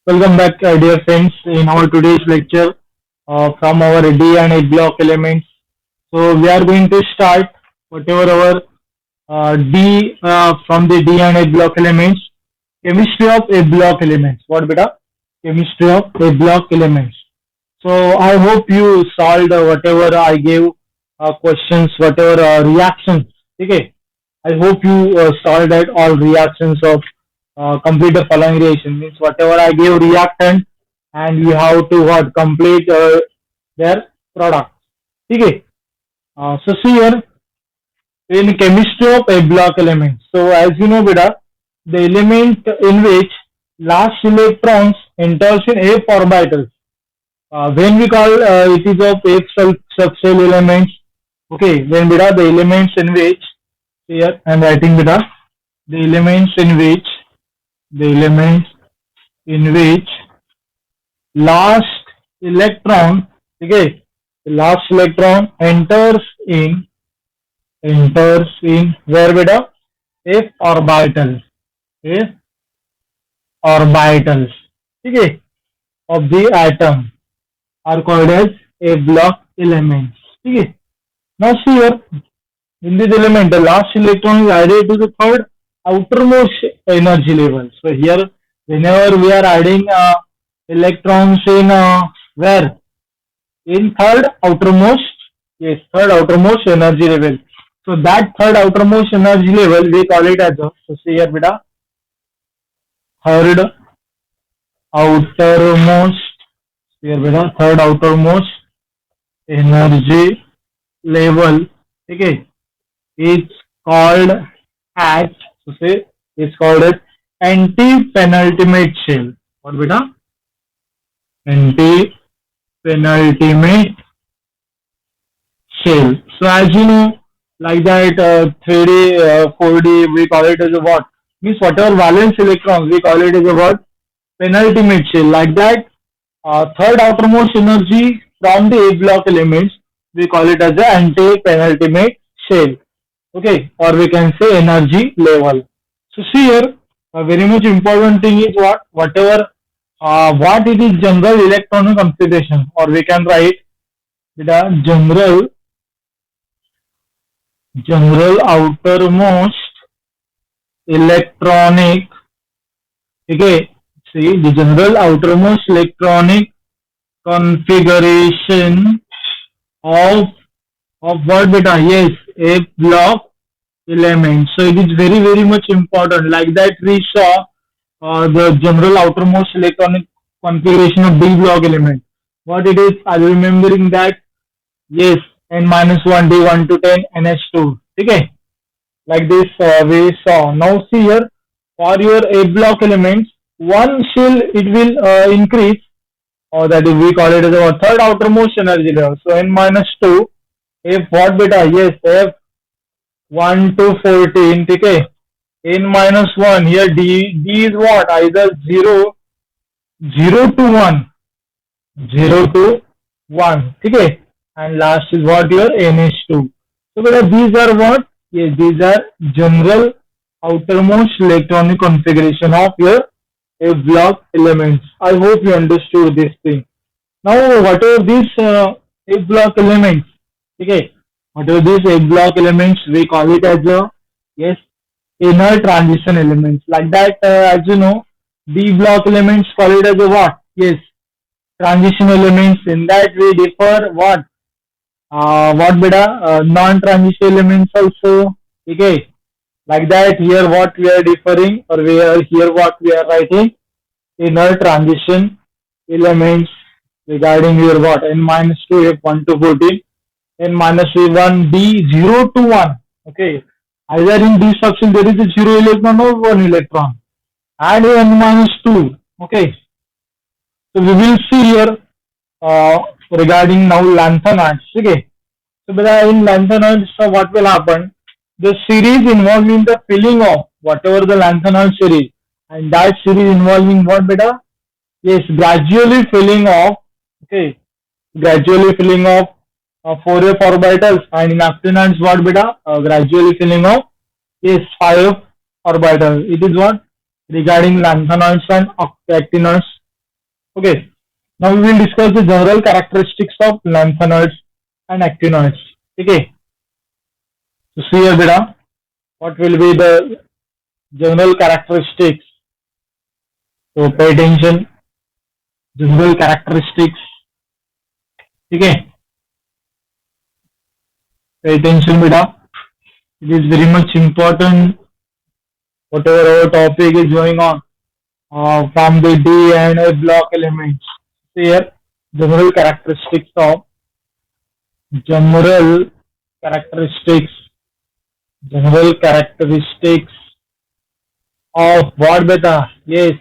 Welcome back, dear friends, in our today's lecture from our D and A block elements. So we are going to start whatever our D from the D and A block elements. Chemistry of A block elements. What beta? Chemistry of A block elements. So I hope you solved whatever I gave questions, whatever reactions. Okay. I hope you solved that all reactions of complete the following reaction. Means whatever I gave reactant and you have to what complete their product. Okay. So see here in chemistry of a block element. So as you know, beta, the element in which last electrons enters in F orbitals. When we call it is of F subshell elements. Okay, when beta the elements in which here I am writing beta the elements in which the elements in which last electron, okay, the last electron enters in where beta F orbitals, F orbitals, okay, of the atom are called as A block elements. Okay. Now see here in this element the last electron is added to the third outermost energy level. So here whenever we are adding electrons in where in third outermost, yes, third outermost energy level. So that third outermost energy level we call it as a, so see here beta, third outermost, here beta, third outermost energy level, okay, is called as, so say it's called as anti-penultimate shell. What beta? Anti-penultimate shell. So as you know, like that 3D, 4D, we call it as a what? Means whatever valence electrons, we call it as a what? Penultimate shell. Like that, third outermost energy from the A block elements, we call it as the anti-penultimate shell. Okay, or we can say energy level. So see here, a very much important thing is whatever what it is general electronic configuration, or we can write the general outermost electronic, okay, see the general outermost electronic configuration of what beta? Yes, A block element. So it is very much important. Like that we saw the general outermost electronic configuration of D block element. What it is? Are you remembering that? Yes, n minus 1 D 1 to 10 NH2. Okay, like this we saw. Now see here for your A block elements, one shell it will increase, or that is we call it as our third outermost energy level. So n minus 2, F what beta? Yes, F 1 to 14. Okay, n minus 1 here D is what? Either 0 to 1, 0 to 1. Okay, and last is what your NH2. So beta these are what? Yes, these are general outermost electronic configuration of your A block elements. I hope you understood this thing. Now whatever these A block elements, okay, whatever these A block elements, we call it as a, yes, inner transition elements. Like that, as you know, D block elements call it as a what? Yes, transition elements. In that we differ what? What beta? Non-transition elements also. Okay, like that here what we are differing, or we are here what we are writing, inner transition elements regarding your what? N minus 2 F 1 to 14, n minus 1 D 0 to 1. Okay, either in D subshell there is a 0 electron or 1 electron, and n minus 2. Okay, so we will see here regarding now lanthanides. Okay, so beta in lanthanides, so what will happen? The series involving the filling of whatever the lanthanide series, and that series involving what beta? Yes, gradually filling of, okay, gradually filling of 4f orbitals, and in actinoids what beta? Gradually filling of, yes, 5 orbitals. It is what? Regarding lanthanoids and actinoids. Okay. Now we will discuss the general characteristics of lanthanoids and actinoids. Okay. So see here, beta, what will be the general characteristics? So pay attention. General characteristics. Okay. Pay attention, beta. It is very much important. Whatever our topic is going on from the D and A block elements. See here, general characteristics of general characteristics general characteristics of what beta? Yes,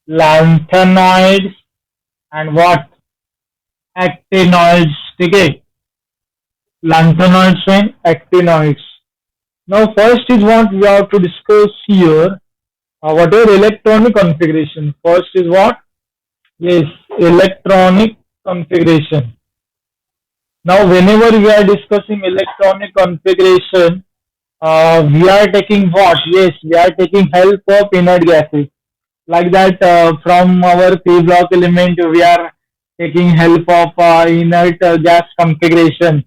lanthanoids and what? Actinoids. Okay, lanthanoids and actinoids. Now, first is what we have to discuss here. Whatever electronic configuration. First is what? Yes, electronic configuration. Now, whenever we are discussing electronic configuration, we are taking what? Yes, we are taking help of inert gases. Like that, from our P block element, we are taking help of inert gas configuration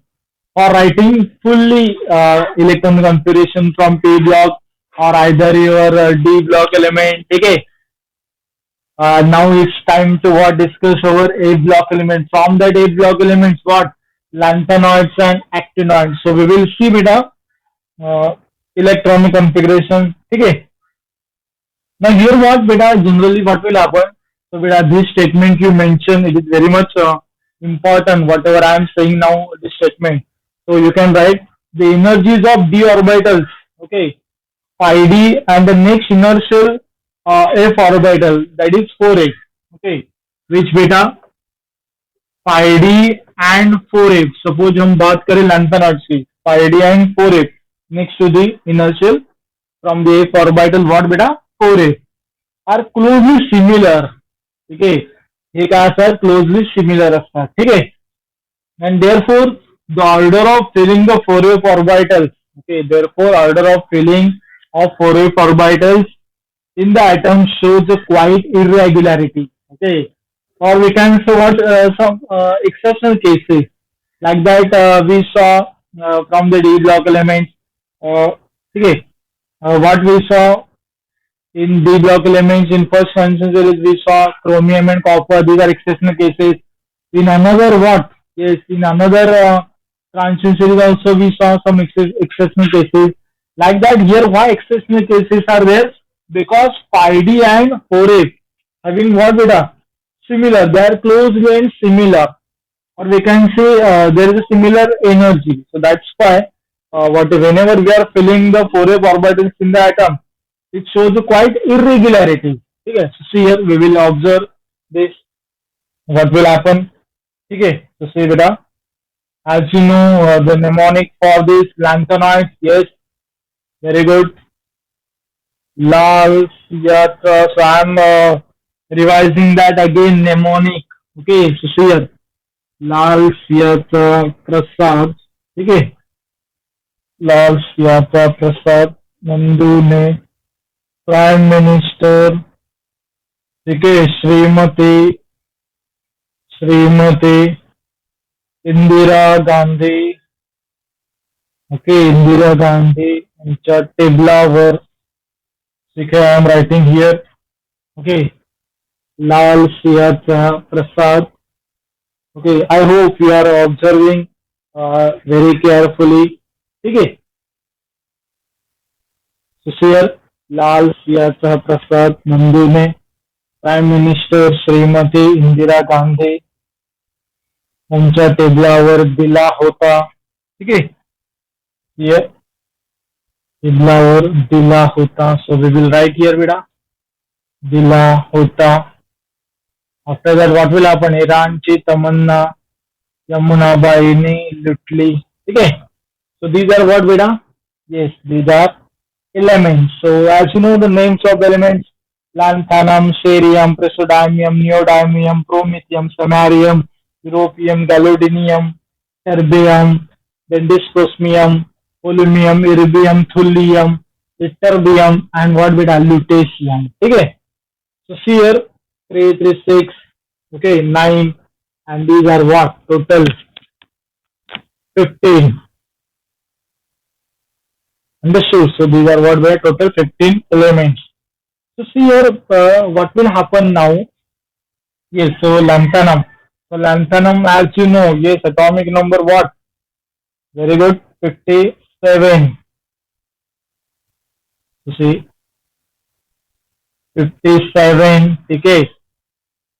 for writing fully electron configuration from P block or either your D block element. Okay. Now it's time to what discuss our A block element. From that A block elements, what? Lanthanoids and actinoids. So we will see beta uh, electronic configuration. Okay. Now here what beta generally what will happen? So beta this statement you mentioned it is very much important. Whatever I am saying now this statement. So you can write the energies of d orbitals. Okay, phi d and the next inertial f orbital that is 4f. Okay, which beta phi d and 4f. Suppose हम बात करें lanthanide की phi d and 4f next to the inertial from the f orbital what beta 4f are closely similar. ठीक है हे काय असतात closely similar असतात ठीक आहे and therefore the order of filling the 4f orbitals okay therefore order of filling of 4f orbitals in the atom shows a quite irregularity okay or we can say what some exceptional cases like that we saw from the D block elements okay what we saw in D block elements in first function series we saw chromium and copper. These are exceptional cases. In another what? Yes, in another transition series also we saw some exceptional cases. Like that here why exceptional cases are there? Because phi D and 4f having what beta? Similar. They are closely and similar. Or we can say there is a similar energy. So that's why whenever we are filling the 4f orbitals in the atom it shows a quite irregularity. Okay, so see here we will observe this. What will happen? Okay, so see beta. As you know, the mnemonic for this lanthanoids, yes, very good. Lal, yatra. So I am revising that again. Mnemonic. Okay, so see here. Lal, yatra, prasad. Okay. Lal, yatra, prasad. Nandu ne. Prime Minister, ठीक है Shrimati Indira Gandhi okay Indira Gandhi यांच्या टेबलावर ठीक आहे I am writing here okay Lal सिंहाचा Prasad okay I hope you are observing very carefully ठीक है so here लाल सिंहाचा प्रसाद नंदू ने प्राईम मिनिस्टर श्रीमती इंदिरा गांधी यांच्या टेबलावर दिला होता ठीक आहे टेबलावर दिला होता so we will write here बेटा दिला होता आफ्टर दॅट व्हॉट विल आपण इराणची तमन्ना यमुनाबाईने लुटली ठीक आहे सो दीज आर व्हॉट बेटा yes these are elements. So as you know the names of the elements lanthanum, cerium, praseodymium, neodymium, promethium, samarium, europium, gallium, terbium, then dysprosium, polonium, erbium, thulium, ytterbium and what with lutetium. Okay. So see here 336 Okay, 9, and these are what? Total 15. Understood? So these are what were total 15 elements. So see here, what will happen now? Yes, so lanthanum. So lanthanum, as you know, yes, atomic number what? Very good, 57. You see, 57. Okay.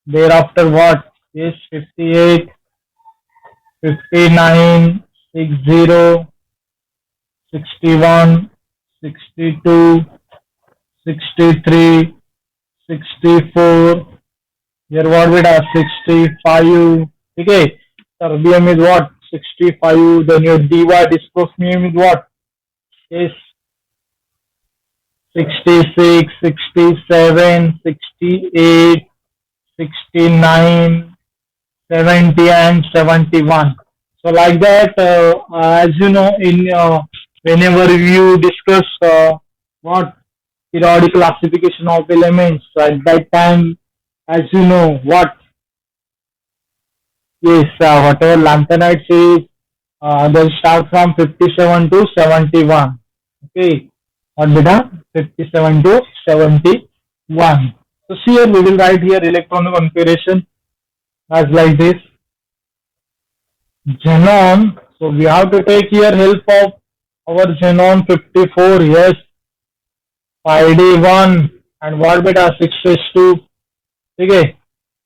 Thereafter what? Yes, 58, 59, 60, 61, 62, 63, 64. Here what we have 65. Okay. Terbium is what? 65. Then your DY dysprosmium is what? Is 66, 67, 68, 69, 70, and 71. So like that, as you know, in whenever you discuss what periodic classification of elements, so at that time, as you know, what is whatever lanthanides is, they'll start from 57 to 71. Okay, what beta? 57 to 71. So here we will write here electron configuration as like this. Xenon. So we have to take here help of our xenon 54. Yes, 5D1 and what beta 6s2. Okay,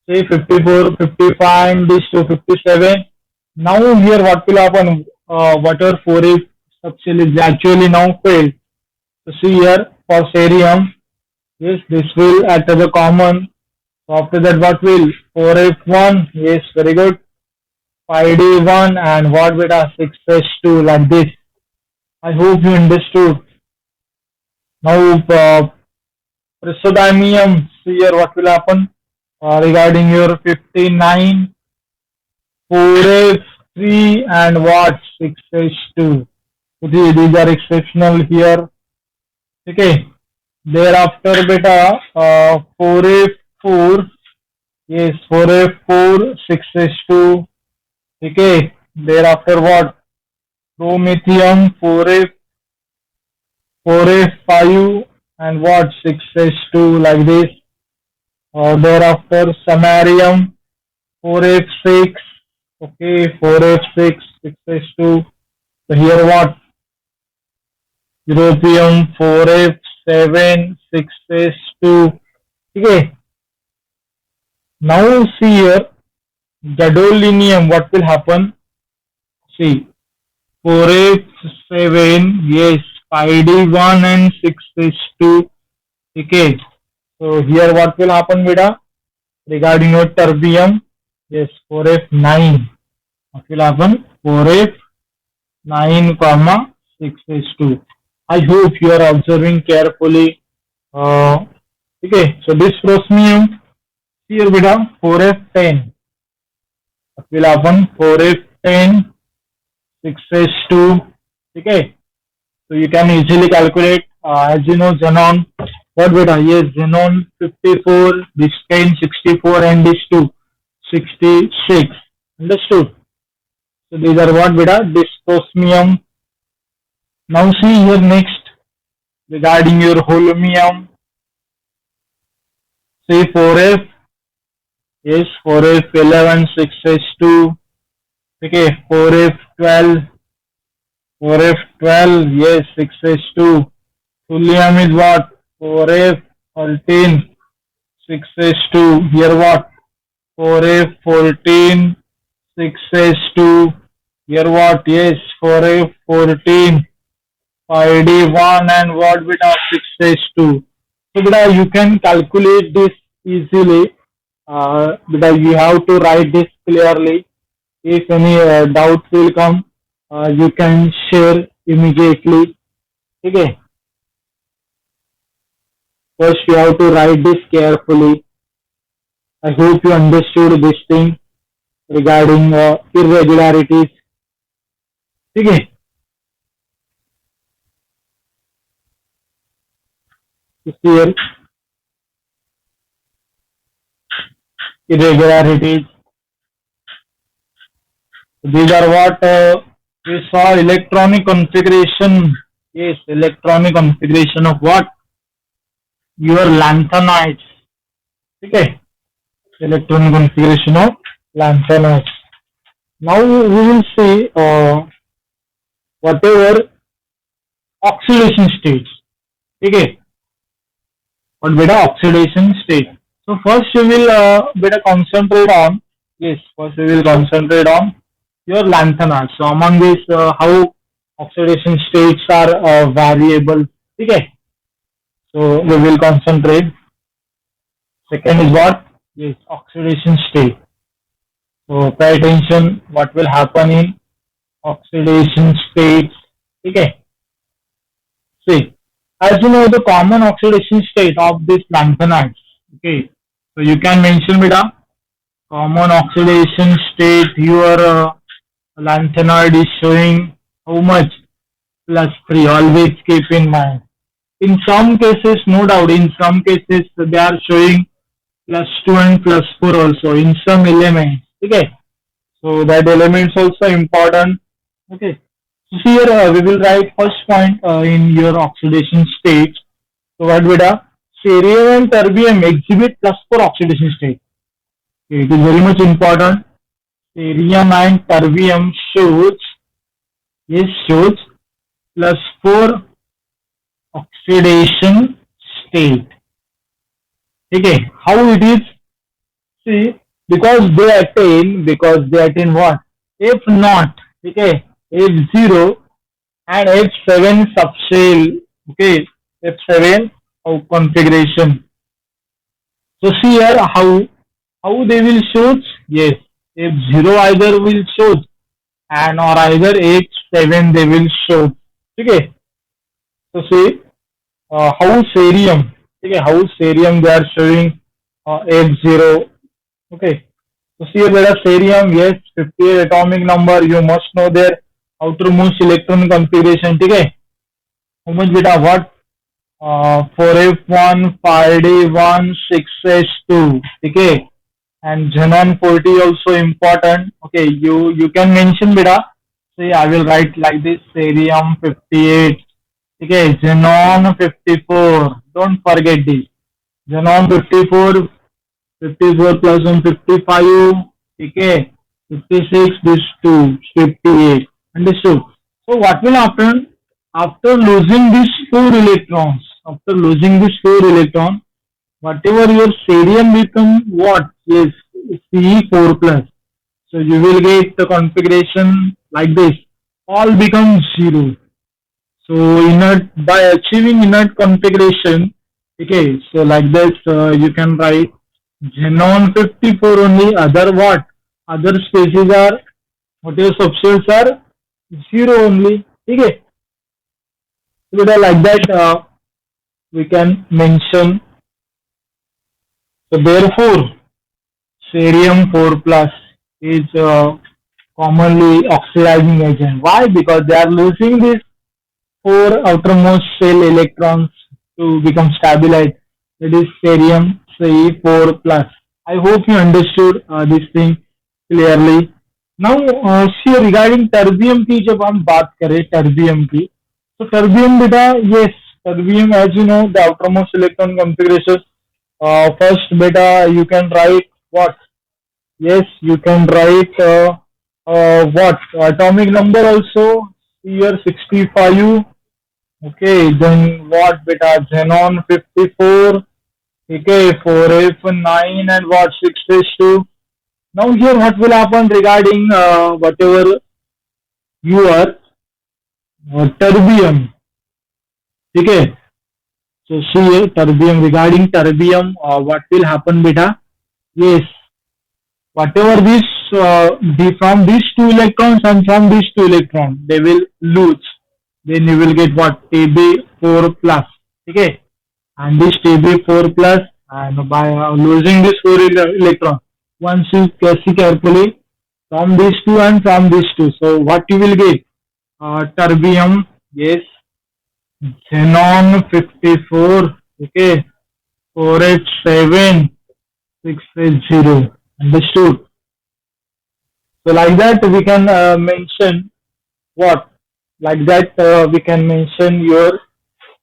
say 54, 55 and this 257. Now here what will happen? Whatever 4A subshell is actually now failed. So see here for cerium, yes, this will act as a common. So after that what will 4F1? Yes, very good. 5D1 and what beta 6S2 like this. I hope you understood. Now praseodymium, see here what will happen regarding your 59, 4F3 and what 6S2. These are exceptional here. Okay. Thereafter beta 4F4, yes, 4F4, 6S2. Okay. Thereafter what? Promethium 4F, 4F5 and what? 6S2 like this. Thereafter samarium 4F6. Okay, 4F6, 6S2. So here what? Europium 4F7, 6S2. Okay. Now see here gadolinium. What will happen? See 4F7. Yes, 5D1 and 6S2. Okay. So here what will happen, beta? Regarding your terbium, yes, 4F9. What will happen? 4F9, comma 6S2. I hope you are observing carefully. Uh, okay, so this prosmium here beta 4F10. What will happen? 4F10, 6S2. Okay, so you can easily calculate. As you know, xenon. What beta? Yes, xenon 54, this 10, 64, and this 2, 66. Understood? So these are what beta? Dysprosmium. Now see here next regarding your holmium. Say 4F. Yes, 4F11, 6S2. Okay, 4F12, 4F12. Yes, 6S2. Thulium is what? 4F13, 6S2. Here what? 4F14, 6S2. Here what? Yes, 4F14, 5D1 and what bit of 6S2. So beta, you can calculate this easily. Beta, you have to write this clearly. If any doubt will come, you can share immediately. Okay. First, you have to write this carefully. I hope you understood this thing regarding irregularities. Okay. Here irregularities. These are what we saw electronic configuration. Yes, electronic configuration of what? Your lanthanides. Okay, electronic configuration of lanthanides. Now we will see whatever oxidation states. Okay, what beta oxidation state. So first we will beta concentrate on, yes, first we will concentrate on your lanthanides. So among these, how oxidation states are variable. Okay, so we will concentrate. Second is what? Yes, oxidation state. So pay attention what will happen in oxidation states. Okay, see, as you know the common oxidation state of this lanthanides. Okay, so you can mention beta common oxidation state. Your lanthanide is showing how much? Plus 3. Always keep in mind. In some cases, no doubt, in some cases they are showing plus 2 and plus 4 also in some elements. Okay, so that elements also important. Okay, so here we will write first point in your oxidation state. So what beta? Cerium and terbium exhibit plus 4 oxidation state. Okay, it is very much important. Cerium and terbium shows, yes, shows plus 4 oxidation state. Okay, how it is? See, because they attain what? F naught, okay, F0 and F7 subshell, okay, F7 of configuration. So see here how they will show. Yes, F0 either will show and or either F7 they will show. Okay, so see how cerium, okay, how cerium they are showing F0. Okay, so see there are cerium, yes, 58 atomic number. You must know their outermost electron configuration. Okay, how much beta? What? 4f1, 5d1, 6s2. Okay, and xenon 40 also important. Okay, you can mention beta. Say I will write like this: cerium 58. Okay, xenon 54. Don't forget this. Xenon 54, 54 plus 1 55. Okay, 56. This 2 58. Understood? So what will happen after losing these 4 electrons? After losing these 4 electrons, whatever your cerium become what? Yes, Ce4 plus. So you will get the configuration like this. All becomes 0. So inert, by achieving inert configuration, okay, so like this you can write xenon 54 only. Other what? Other species are, whatever subshells are 0 only. Okay, so like that we can mention. So therefore, cerium 4 plus is commonly oxidizing agent. Why? Because they are losing these 4 outermost shell electrons to become stabilized. That is cerium Ce4 plus. I hope you understood this thing clearly. Now, see regarding terbium की जब हम बात करें terbium की, so terbium beta, yes, terbium as you know the outermost electron configuration. First beta you can write what? Yes, you can write what? Atomic number also here 65. Okay, then what beta? Xenon 54. Okay, 4f9 and what? 6s2. Now here what will happen regarding whatever your terbium. Okay, so see here terbium, regarding terbium what will happen beta? Yes, whatever this from these 2 electrons and from these 2 electrons they will lose, then you will get what? Tb4 plus. Okay, and this tb4 plus, and by losing this 4 electron, once you see carefully from these two and from these two, so what you will get? Terbium, yes, xenon 54. Okay, 4h7. 680. Understood? So like that we can mention what? Like that we can mention your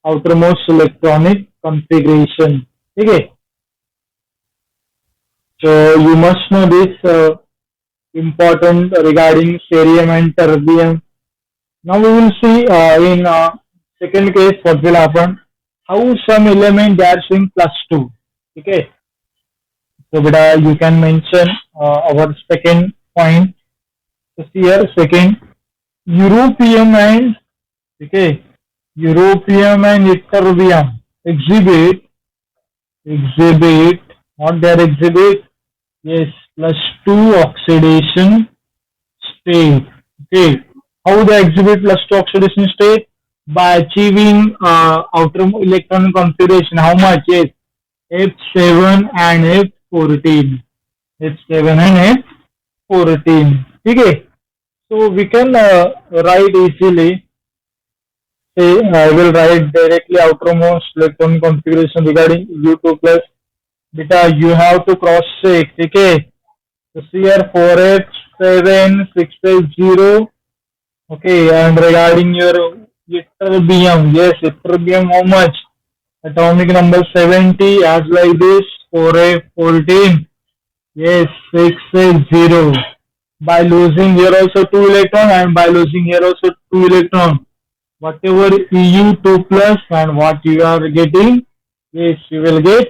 outermost electronic configuration. Okay. So you must know this important regarding cerium and terbium. Now we will see in second case what will happen. How some element they are showing plus two. Okay. So beta you can mention our second point. So here second European and okay European and ytterbium exhibit what their exhibit, yes, plus 2 oxidation state. Okay, how they exhibit plus 2 oxidation state? By achieving outer electron configuration. How much? Yes, F7 and F14. F7 and F14. Okay, so we can write easily. Say I will write directly outermost electron configuration regarding U2 plus beta. You have to cross check. Okay, so here 4H7 6H0. Okay, and regarding your ytterbium, yes, ytterbium how much? Atomic number 70 as like this 4A14. Yes, 6H0. By losing here also 2 electron and by losing here also 2 electron. Whatever EU2 plus and what you are getting, yes, you will get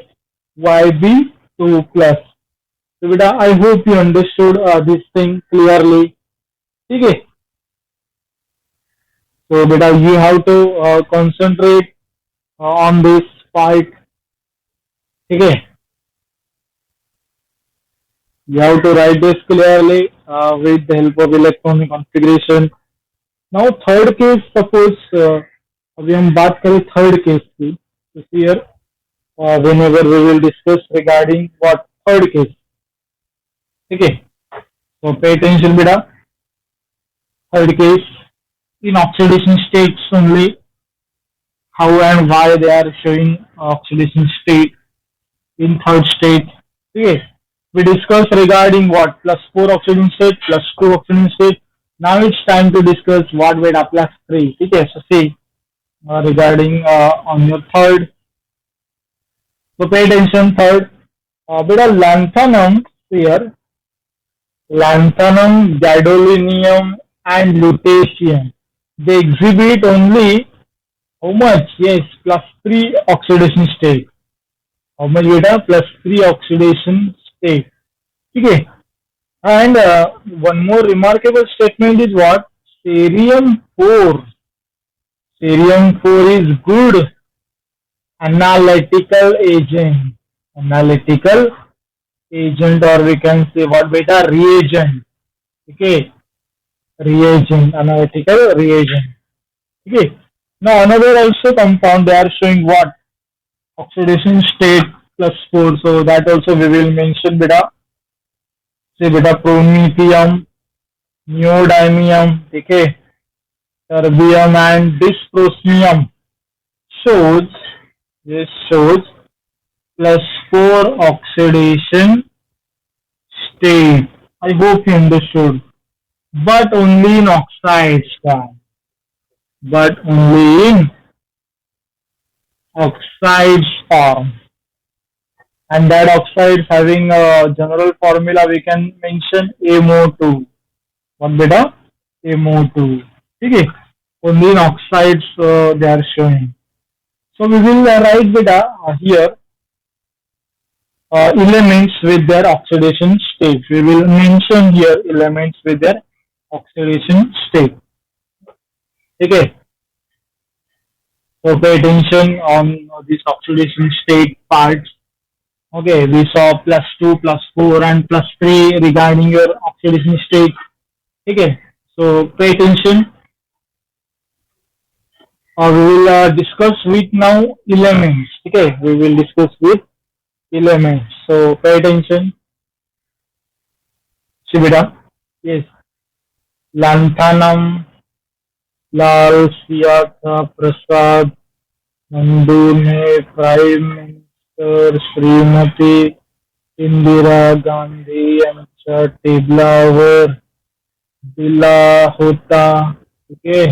YB2 plus. So beta, I hope you understood this thing clearly. Okay. So beta, you have to concentrate on this part. Okay. You have to write this clearly with the help of electronic configuration. Now third case, suppose अभी हम बात करें third case की, तो here whenever we will discuss regarding what third case. Okay. So pay attention beta. Third case, in oxidation states only, how and why they are showing oxidation state in third state. Okay. We discussed regarding what plus 4 oxidation state, plus 2 oxidation state. Now it's time to discuss what beta plus 3. Okay. So see regarding on your third. So pay attention third. Beta lanthanum here, lanthanum, gadolinium and lutetium. They exhibit only how much? Yes, plus 3 oxidation state. How much beta? Plus 3 oxidation state. Okay. And one more remarkable statement is what? Cerium 4. Cerium 4 is good analytical agent. Analytical agent, or we can say what beta? Reagent. Okay. Reagent. Analytical reagent. Okay. Now another also compound they are showing what? Oxidation state plus 4. So that also we will mention beta. Say beta promethium, neodymium, okay, terbium and dysprosium shows, this shows plus 4 oxidation state. I hope you understood. But only in oxides, but only in oxides form. And that oxides having a general formula we can mention MO2. What beta? MO2. Okay. Only in oxides they are showing. So we will write beta here elements with their oxidation state. We will mention here elements with their oxidation state. Okay. So pay attention on this oxidation state parts. Okay, we saw plus 2, plus 4 and plus 3 regarding your oxidation state. Okay, so pay attention. We will discuss with now elements. Okay, we will discuss with elements. So pay attention. See beta. Yes. Lanthanum, Lal, Siyatha, Prasad, Nandune, Prime Minister, Srimati, Indira Gandhi यांच्या टेबलावर दिला होता. Okay.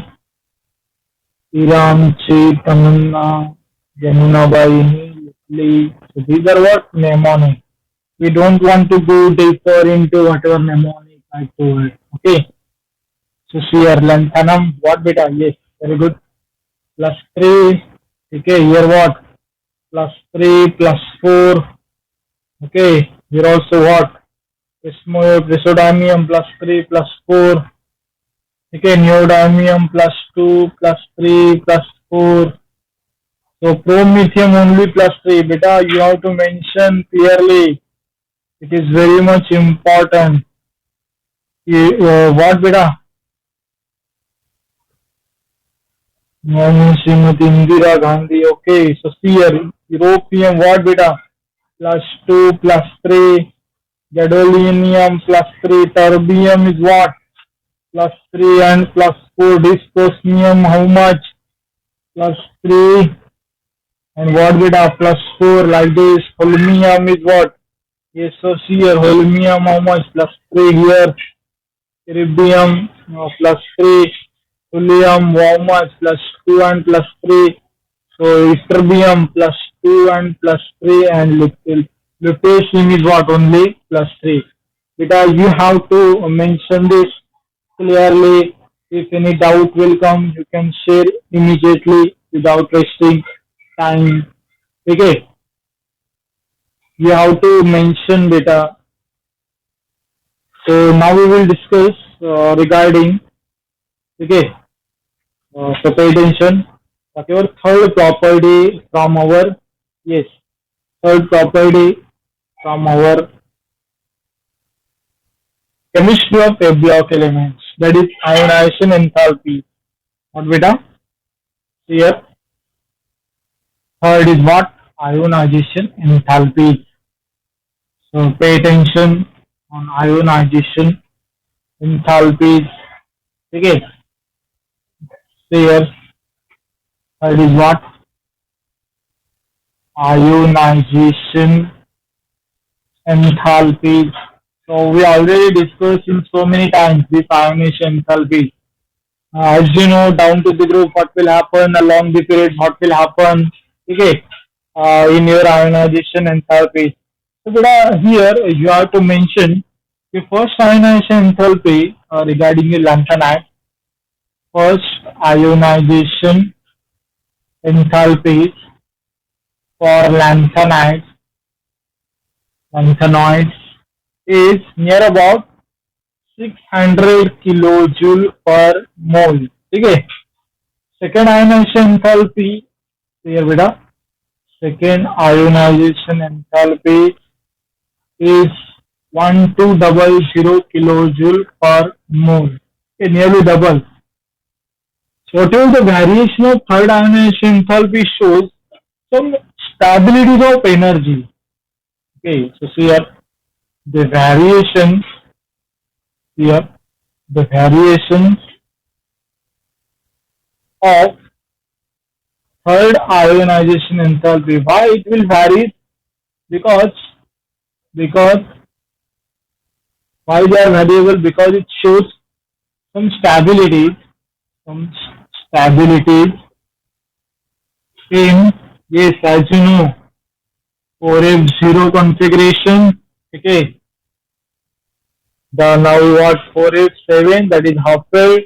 इराणची तमन्ना यमुनाबाईंनी लिखली. So these are what mnemonic. We don't want to go deeper into whatever mnemonic I told. Okay. So here lanthanum. What beta? Yes. Very good. Plus 3. Okay. Here what? Plus 3 plus 4. Okay. Here also what? Praseodymium plus 3 plus 4. Okay. Neodymium plus 2 plus 3 plus 4. So promethium only plus 3. Beta, you have to mention clearly. It is very much important. What beta? Srimati Indira Gandhi. Okay. So see here. European what beta? Plus 2 plus 3. Gadolinium plus 3. Terbium is what? Plus 3 and plus 4. Dysprosium how much? Plus 3. And what beta? Plus 4 like this. Holmium is what? Yes, so here holmium how much? Plus 3 here. Iridium plus 3. Thulium how much? Plus 2 and plus 3. So ytterbium plus 2 and plus 3 and lutetium is what? Only plus 3. Because you have to mention this clearly. If any doubt will come, you can share immediately without wasting time. Okay. You have to mention beta. So now we will discuss regarding, okay, so pay attention. Whatever third property from our, yes, third property from our chemistry of a block elements, that is ionization enthalpy. What beta? Here, third is what? Ionization enthalpy. So pay attention on ionization enthalpy. Okay. Here, that is what? Ionization enthalpy. So we already discussed in so many times this ionization enthalpy. As you know, down to the group, what will happen along the period, what will happen, okay, in your ionization enthalpy. So here you have to mention the first ionization enthalpy regarding the lanthanide. First ionization enthalpy for lanthanoids is near about 600 kilojoule per mole. Okay. Second ionization enthalpy here beta. Second ionization enthalpy is 1200 kilojoule per mole. Okay, nearly double. So whatever the variation of third ionization enthalpy shows some stability of energy. Okay, so here the variation here, the variation of third ionization enthalpy. Why it will vary? Because why they are variable? Because it shows some stability in, yes, as you know, 4F0 configuration. Okay. The now what 4F7, that is half filled,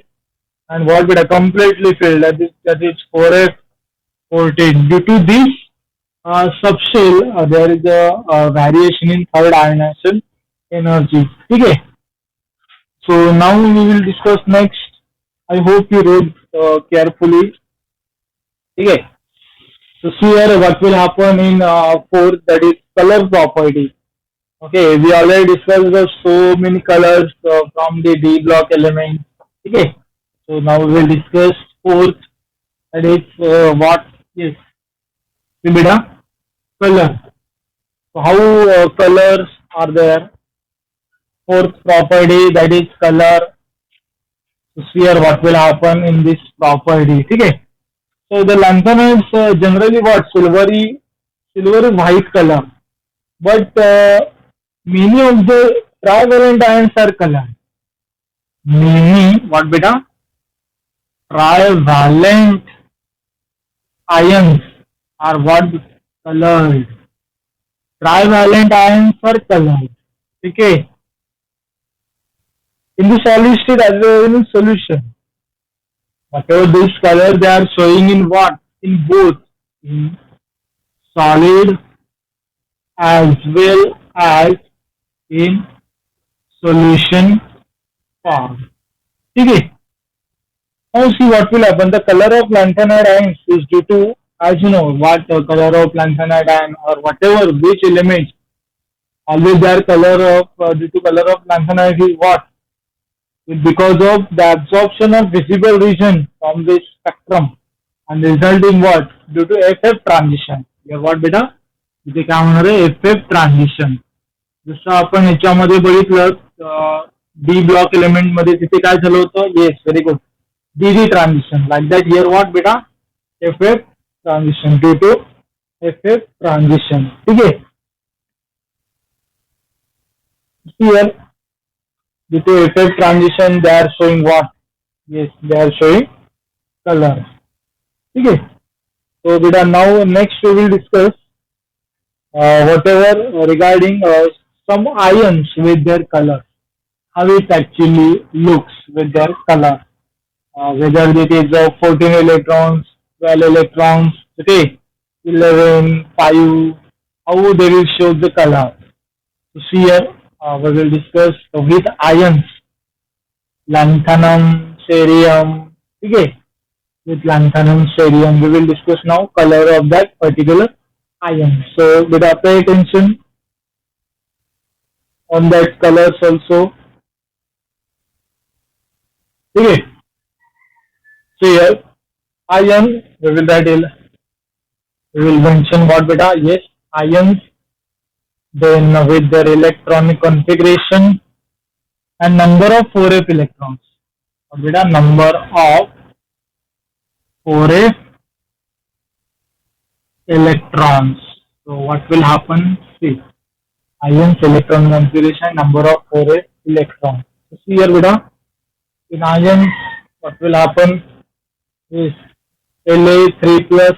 and what with a completely filled, that is 4F14. Due to this subshell, there is a variation in third ionization energy. Okay. So now we will discuss next. I hope you read carefully. Okay. So see here what will happen in fourth, that is color property. Okay, we already discussed so many colors from the D block element. Okay, so now we will discuss fourth, that is what is beta color. So how colors are there? Fourth property, that is color. So see here what will happen in this property. Okay, so the lanthanides generally what silvery white color, but Many of the trivalent ions are colored. Many, what beta? Trivalent ions are what? Colored. Trivalent ions are colored. Okay. In the solid state as well as in solution. Whatever this color they are showing in what? In both. In solid as well as in solution form. Okay. Now see what will happen. The color of lanthanide ions is due to, as you know, what color of lanthanide ion or whatever which element, always their color of due to color of lanthanide is what? Because of the absorption of visible region from this spectrum and result in what? Due to FF transition. Here what बेटा? इथे काय होणार आहे FF transition. जसं आपण ह्याच्यामध्ये बघितलं D block element मध्ये तिथे काय झालं होतं? Yes, very good. DD transition. Like that here what beta? FF transition due to FF transition. ठीक है. Here due to FF transition they are showing what? Yes, they are showing color. ठीक है. So beta now next we will discuss whatever regarding some ions with their color. How it actually looks with their color. Whether it is 14 electrons, 12 electrons, okay, 11, 5, how they will show the color. So here we will discuss with ions, lanthanum, cerium, okay, with lanthanum, cerium, we will discuss now color of that particular ion. So beta pay attention on that colors also, okay. So here ion we will write we will mention what beta, yes, ions, then with their electronic configuration and number of 4f electrons. What beta? Number of 4f electrons. So what will happen? See, ions, electron configuration, number of 4f electrons. So see here beta, in ions what will happen is La 3 plus,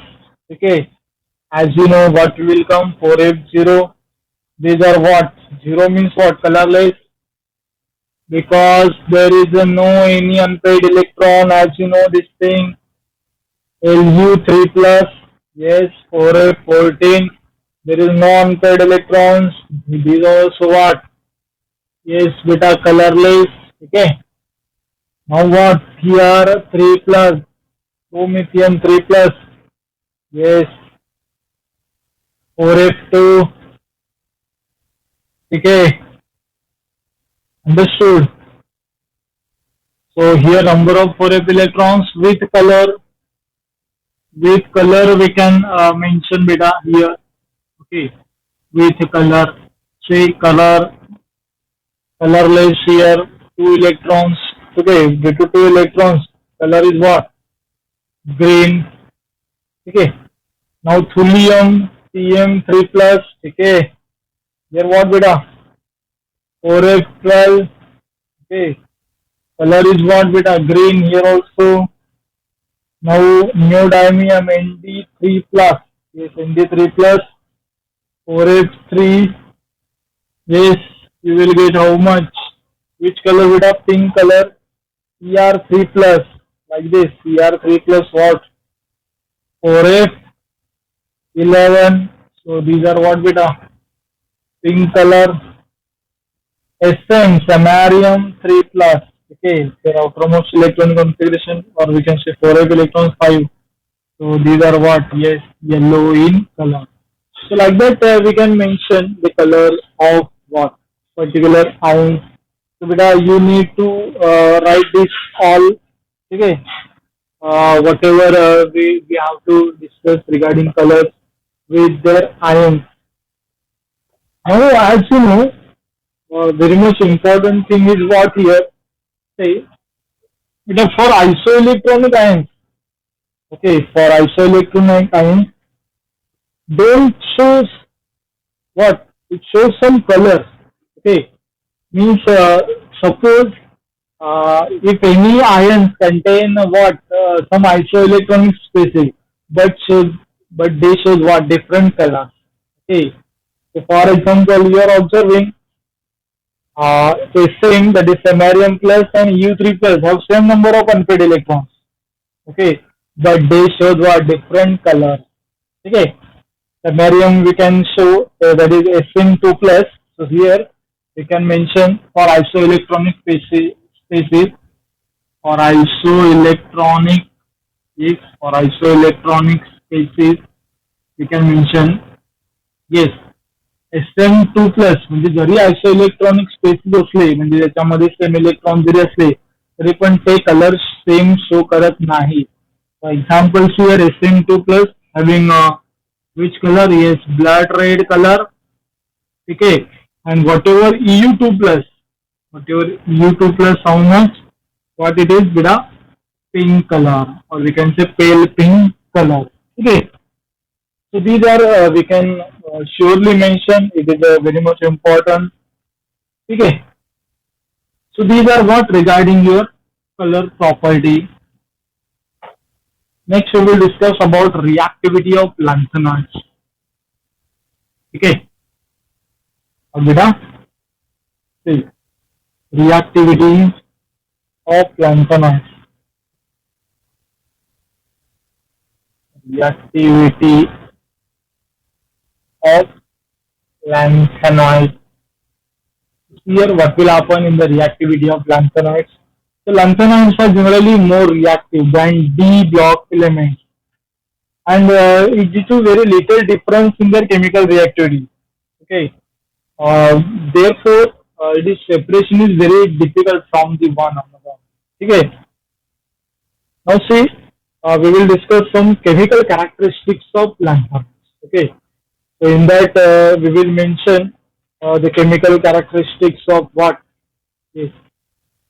okay. As you know what will come 4F0. These are what? 0 means what? Colorless. Because there is no any unpaired electron, as you know this thing. Lu 3 plus, yes, 4F14. There is no unpaired electrons. These are also what? Yes, beta colorless. Okay. Now what? Here 3 plus. Promethium 3 plus, yes, 4F2, okay, understood. So here number of 4F electrons with color we can mention beta here, okay, with color, say colorless here 2 electrons, okay, due to 2 electrons, color is what? Green, okay. Now thulium Tm3 plus, okay. Here what beta? 4F12, okay. Color is what beta? Green here also. Now neodymium Nd3 plus, yes, Nd3 plus, 4F3, yes, you will get how much? Which color beta? Pink color. Er3 plus, like this, Er3 plus what? 4F11. So these are what beta? Pink color. Sm, samarium 3 plus. Okay, their outermost electron configuration, or we can say 4F electrons 5. So these are what? Yes, yellow in color. So like that we can mention the color of what? Particular ions. So beta, you need to write this all. Okay. Whatever we have to discuss regarding colors with their ions. Now, as you know, very much important thing is what here. Say, for isoelectronic ions, okay, for isoelectronic ions, they shows what? It shows some color. Okay, means suppose if any ions contain what some isoelectronic species, but shows but they shows what different colors. Okay, so for example, you are observing a string that is samarium plus and U3 plus have same number of unpaired electrons. Okay, but they show what different color. Okay, samarium we can show that is Sn2 plus. So here we can mention for isoelectronic species or isoelectronic is for isoelectronic species we can mention yes Sn2 plus म्हणजे जरी आयसोइलेक्ट्रॉनिक spaces असले म्हणजे त्याच्यामध्ये same electron जरी असले तरी पण ते colour same show करत नाही. For example here Sn2 plus having which color? Yes, blood red color. Okay, and whatever EU2 plus, whatever EU2 plus, how much? What it is? Beta pink color, or we can say pale pink color. Okay, so these are we can surely mention. It is very much important. Okay, so these are what regarding your color property. Next, we will discuss about reactivity of lanthanoids. Okay, beta, see, reactivity of lanthanoids. Reactivity of lanthanoids. Here, what will happen in the reactivity of lanthanoids? So, lanthanoids are generally more reactive than D block elements, and it due to very little difference in their chemical reactivity. Okay, therefore, its separation is very difficult from the one another. Okay, now see, we will discuss some chemical characteristics of lanthanoids. Okay, so in that we will mention the chemical characteristics of what? Yes,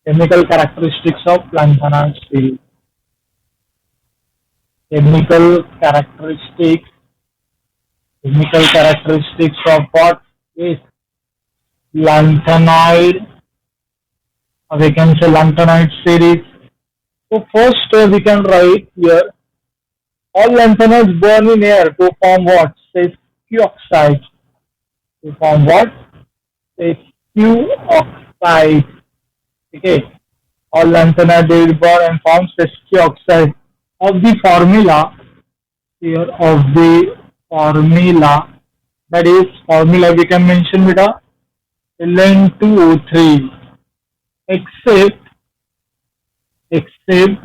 chemical characteristics of lanthanoid series. Chemical characteristics. Chemical characteristics of what? Yes, lanthanoid. We can say lanthanoid series. So first we can write here all lanthanoids burn in air to form what? Say Q oxide. To form what? Say Q oxide. Okay. All lanthanoids will burn and form Q oxide. Of the formula here of the formula, that is formula we can mention with a Ln2O3 except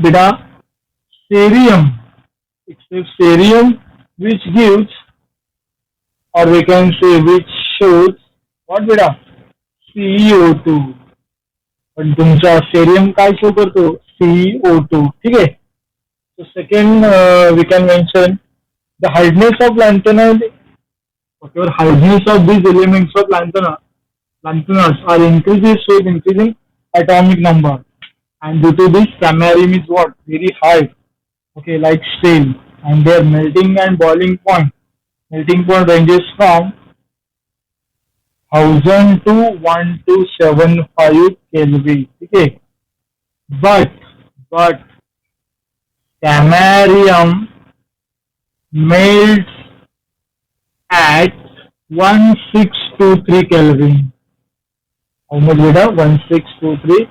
beta cerium, except cerium, which gives, or we can say which shows what beta CO2. पण तुमचा cerium काय show करतो CO2. ठीक आहे. So second we can mention the hardness of lanthanoid. Whatever hardness of these elements of lanthanoids are increases with increasing atomic number, and due to this samarium is what? Very high. Okay, like steel, and their melting and boiling point. Melting point ranges from 1000 to 1275 Kelvin. Okay, but samarium melts at 1623 Kelvin. How much beta? 1623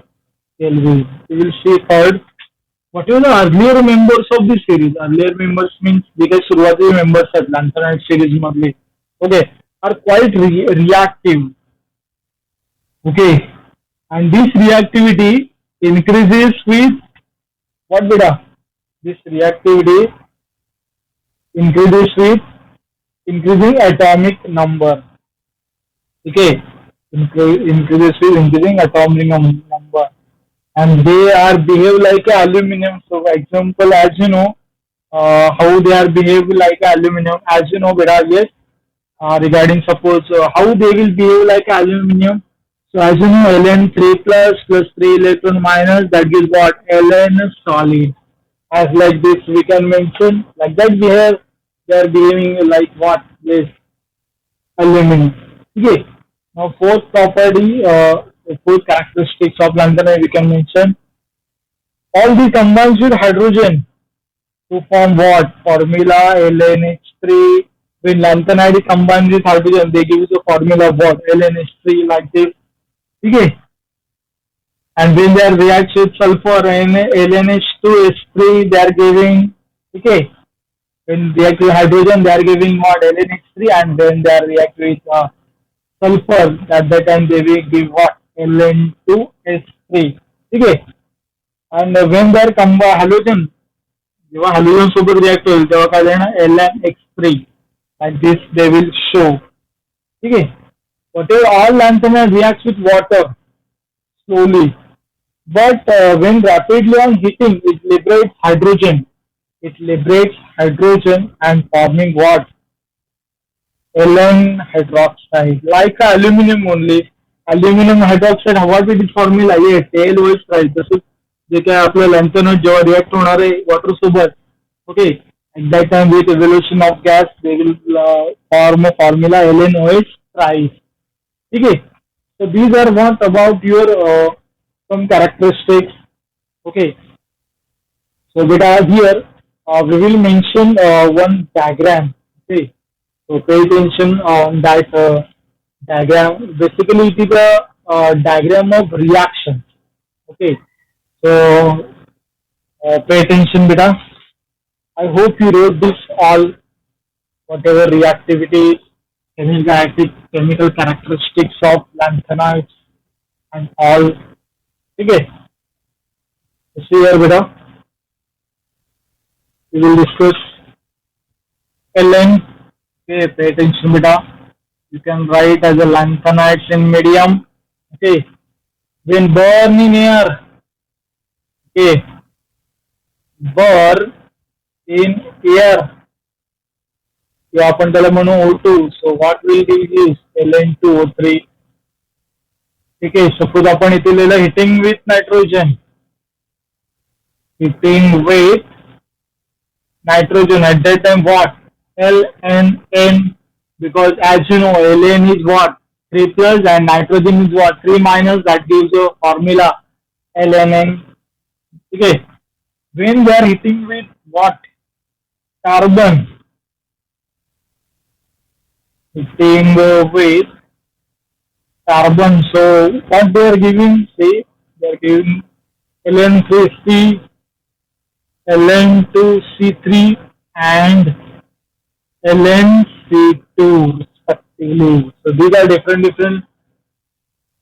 Kelvin. We will see third. What are the earlier members of this series? Earlier members means जे काही सुरुवातीचे members आहेत lanthanoid series मधले, okay, are quite reactive. Okay, and this reactivity increases with what beta? This reactivity increases with increasing atomic number. Okay, increases with increasing atomic number, and they are behave like aluminum. So, for example, as you know, how they are behave like aluminum. As you know, beta, yes. Regarding suppose how they will behave like aluminum. So, as you know, Ln3 plus 3 electron minus, that gives what? Ln solid. As like this, we can mention like that they are behaving like what? This aluminum. Okay. Now, fourth property, fourth characteristics of lanthanide we can mention. All the combines with hydrogen to form what? Formula LNH3. When lanthanide is combined with hydrogen, they give you the formula of what? LNH3 like this. Okay. And when they are react with sulfur and LNH2H3, they are giving, okay. When react with hydrogen, they are giving what? LNH3, and when they are react with sulfur, at that time they will give what? Ln2S3. Okay. And when they are halogen, जेव्हा halogen सोबत react होईल तेव्हा काय देणार LnX3 like this they will show. Okay. Whatever all lanthanide reacts with water slowly, but when rapidly on heating, it liberates hydrogen. It liberates hydrogen and forming what? Ln hydroxide. Like aluminum only. Aluminum hydroxide, what is its formula? Yes, AlOH, right? तसंच जे काय आपलं लॅन्थेनॉइड जेव्हा react होणार आहे water सोबत, okay, at that time with evolution of gas, they will form a formula LNOH thrice. Okay. So these are what about your some characteristics. Okay. So beta here we will mention one diagram. Okay. So pay attention on that diagram. Basically, it is a diagram of reaction. Okay. So pay attention, beta. I hope you wrote this all, whatever reactivity, chemical characteristics of lanthanides and all. Okay. See here, beta. We will discuss Ln. Okay, pay attention, beta. You can write as a lanthanides in medium. Okay. When burn in air. Okay. Burn in air. किंवा आपण त्याला म्हणू O2. So what will be is Ln2O3. ठीक आहे. Suppose आपण इथे लिहिलं heating with nitrogen. Heating with nitrogen, at that time what? Ln, because as you know Ln is what? 3 plus and nitrogen is what? 3 minus, that gives a formula Ln. Okay. When they are heating with what? Carbon. Heating with carbon. So what they are giving? Say they are giving Ln3C, Ln2C3 and Ln C2 respectively. So these are different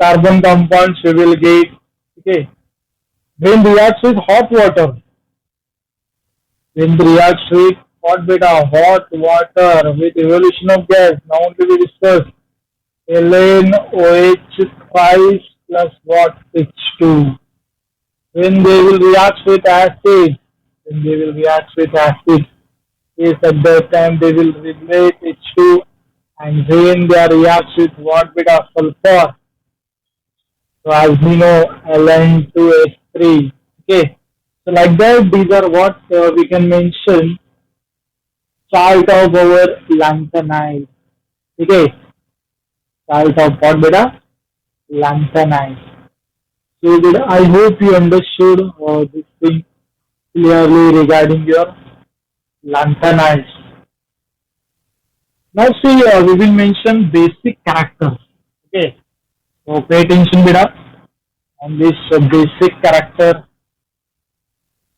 carbon compounds we will get. Okay. When reacts with hot water, when reacts with hot water with evolution of gas, now only we discuss LNOH thrice plus what? H2. When they will react with acid, yes, at that time they will liberate H2, and when they react with what? Beta sulfur. So as we know, Ln2H3. Okay. So like that, these are what we can mention chart of our lanthanide. Okay. Chart of what, beta? Lanthanide. So I hope you understood this thing clearly regarding your lanthanides. Now see, we will mention basic characters. Okay. So pay attention, beta, on this basic character.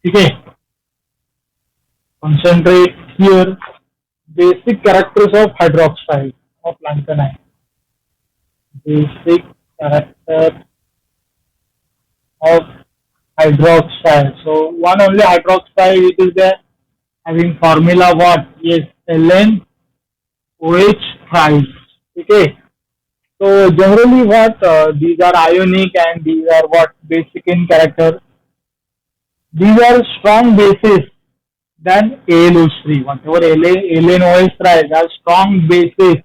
Okay. Concentrate here. Basic characters of hydroxide of lanthanide. Basic character of hydroxide. So one only hydroxide it is there, having formula what? Yes, Ln OH thrice. Okay. So generally what these are ionic and these are what basic in character. These are strong bases than AlO3. Whatever LNOH thrice are strong bases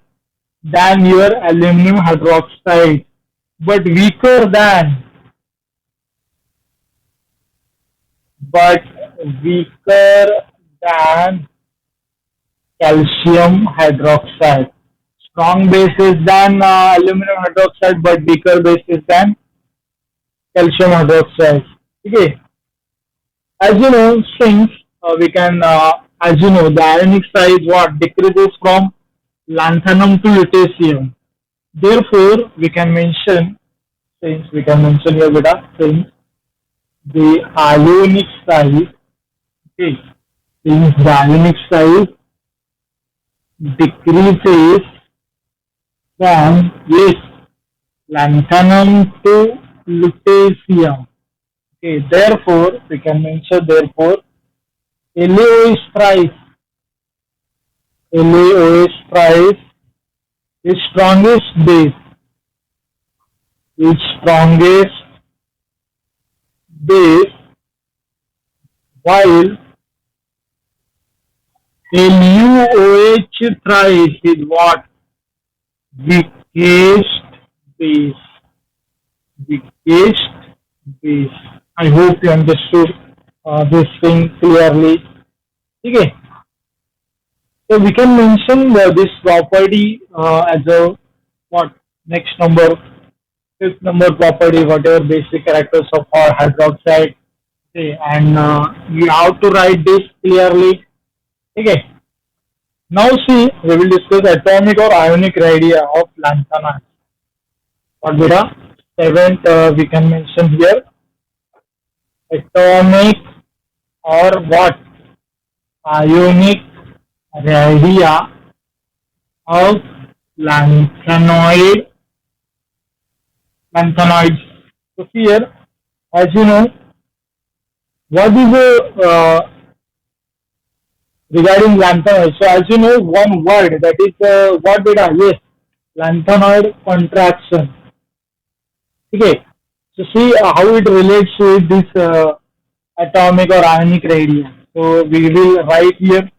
than your aluminum hydroxide, but weaker than calcium hydroxide. strong bases than aluminum hydroxide, but weaker bases than calcium hydroxide. Okay, as you know, since we can, as you know, the ionic size what decreases from lanthanum to lutetium. Therefore, we can mention, since we can mention here, beta, since the ionic size, okay, since the ionic size decreases from yes lanthanum to lutetium. Okay, therefore we can mention therefore LaOH price LaOH price is strongest base is strongest base while LuOH price is what weakest base weakest base. I hope you understood this thing clearly. Okay. So we can mention this property as a what next number fifth number property, whatever basic characters of our hydroxide. Okay, and you have to write this clearly. Okay. Now see, we will discuss atomic or ionic radii of lanthanide. What beta? Seventh, we can mention here atomic or what ionic radii of lanthanoid lanthanides. So here, as you know, what is the regarding lanthanoid? So as you know, one word that is what beta? Yes, lanthanoid contraction. Okay. So see how it relates with this atomic or ionic radii. So we will write here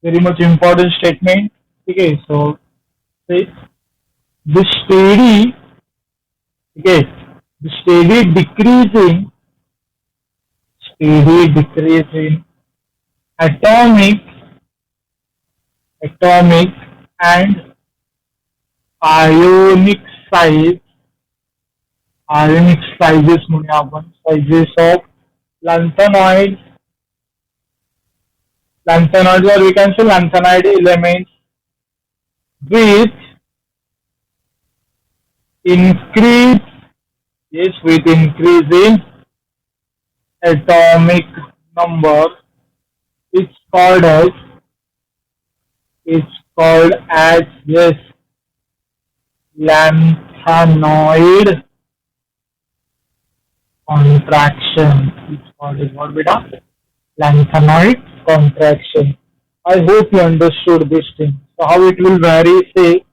very much important statement. Okay. So say this okay, the steady decreasing atomic and ionic size ionic sizes म्हणूया आपण sizes of lanthanoids or we can say lanthanide elements with increase with increase in atomic number it's called as yes lanthanoid contraction. It's called as what beta? Lanthanoid contraction. I hope you understood this thing. So how it will vary, say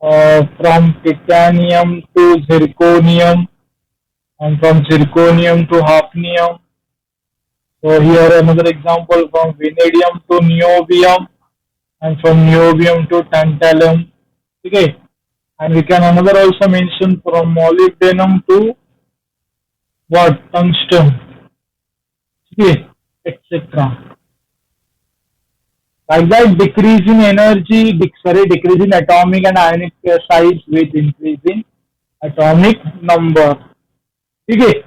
from titanium to zirconium and from zirconium to hafnium. So here another example from vanadium to niobium and from niobium to tantalum. Okay, and we can another also mention from molybdenum to what tungsten. Okay, etc. Like that, decrease in energy, decrease in atomic and ionic size with increase in atomic number. Okay.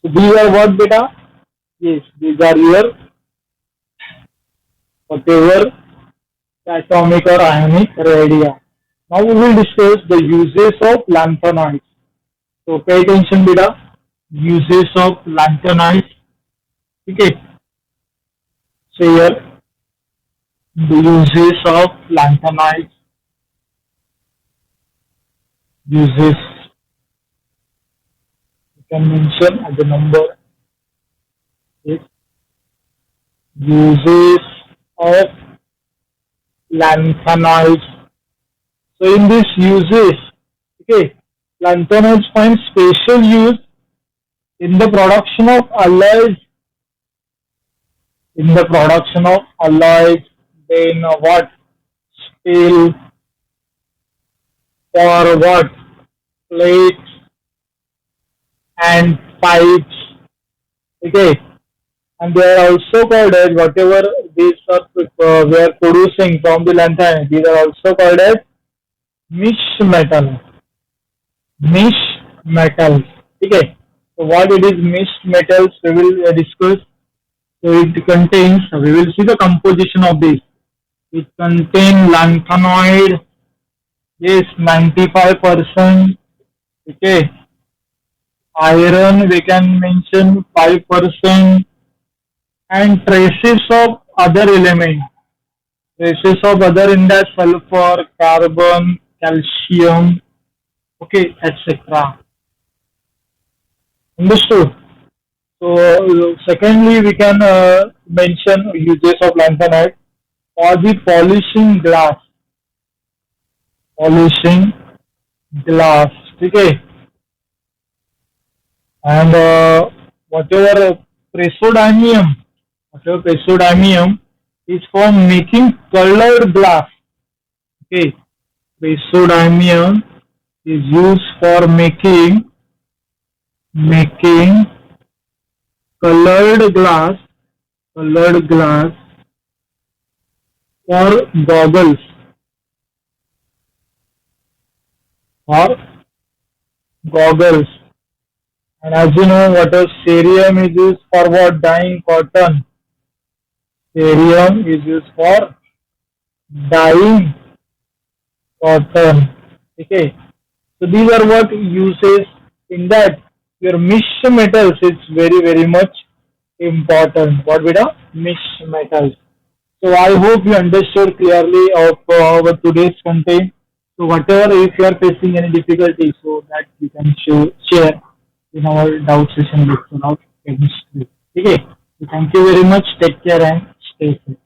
So these are what beta? Yes, these are your whatever atomic or ionic radii. Now we will discuss the uses of lanthanides. So pay attention beta. Uses of lanthanides. Okay. So here the uses of lanthanides. Uses you can mention as a number. Yes. Uses of lanthanides. So in these uses, okay, lanthanides find special use in the production of alloys. Then what? Steel for what? Plates and pipes. Okay, and they are also called as whatever these are we are producing from the lanthanide. These are also called as mish metal. Mish metals. Okay. So what it is mish metals we will discuss. So it contains. We will see the composition of this. It contains lanthanoid. Yes, 95%. Okay. Iron we can mention 5%, and traces of other elements. Traces of other in that sulfur, carbon, calcium, okay, etc. Understood? So, secondly, we can mention uses of lanthanide for the polishing glass, okay, and whatever praseodymium, whatever praseodymium is for making colored glass, okay, praseodymium is used for making colored glass, colored glass for goggles or goggles. And as you know, what is cerium is used for what? Dyeing cotton. Cerium is used for dyeing cotton. Okay. So these are what uses in that your mish metals is very much important. What with the mish metals? So I hope you understood clearly of our today's content. So whatever if you are facing any difficulty, so that you can share in our doubt session lecture of chemistry. Okay. So thank you very much. Take care and stay safe.